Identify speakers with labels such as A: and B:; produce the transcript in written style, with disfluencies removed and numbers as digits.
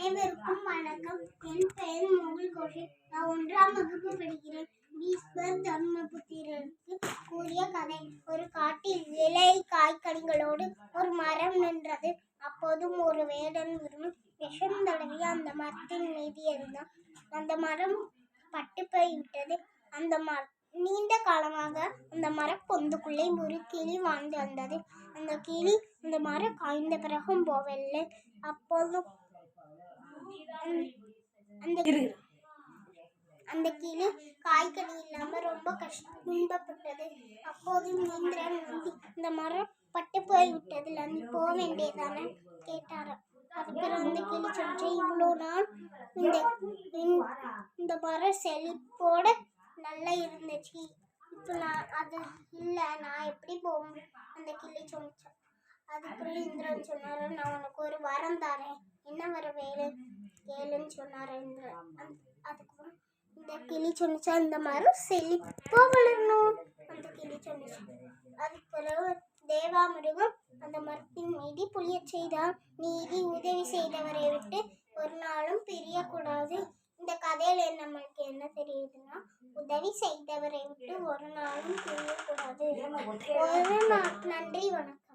A: அனைவருக்கும் வணக்கம். என் பெயர் முகுல் கோஷிக். நான் 1ஆம் வகுப்பு படிக்கிறேன். பீஷ்மர் தர்மபுத்திரருக்கு கூறிய கதை. ஒரு காட்டில் இலை காய்கனிகளோடு ஒரு மரம் நின்றது. அப்போதும் ஒரு வேடன் விஷம் தடவிய அந்த மரத்தின் மீது இருந்தான். அந்த மரம் பட்டு போய்விட்டது. நீண்ட காலமாக அந்த மரப்பொந்துக்குள்ளே ஒரு கிளி வாழ்ந்து வந்தது. அந்த கிளி அந்த மரம் காய்ந்த பிறகும் போகவில்லை. அப்போதும் அந்த கிளி காய்கனி இல்லாம ரொம்ப துன்பப்பட்டது. அப்போதும் இந்திரன் வந்து இந்த மரம் பட்டு போய்விட்டதுல நீ போக வேண்டியதானே கேட்டாராம். அதுக்கப்புறம் அந்த கிளி சொல்லிச்சு, இவ்வளோ நாள் இந்த மரம் செழிப்போட நல்லா இருந்துச்சு, இப்போ நான் அது இல்லை, நான் எப்படி போகும் அந்த கிளி சொல்லிச்சேன். அதுக்கப்புறம் இந்திரன் சொன்னாரு, நான் உனக்கு ஒரு வரம் தரேன், என்ன வர கேளுன்னு சொன்னாரு இந்திரன். அதுக்கப்புறம் இந்த கிளி சொன்னிச்சா, இந்த மரம் செழிப்பா வளரணும் அந்த கிளி சொன்னிச்சு. அதுக்கு பிறகு தேவாமிருகம் அந்த மரத்தின் மீது புளிய செய்தார். நீதி உதவி செய்தவரை விட்டு ஒரு நாளும் பிரியக்கூடாது. இந்த கதையில நம்மளுக்கு என்ன தெரியுதுன்னா, உதவி செய்தவரை விட்டு ஒரு நாளும் பிரியக்கூடாது. நன்றி, வணக்கம்.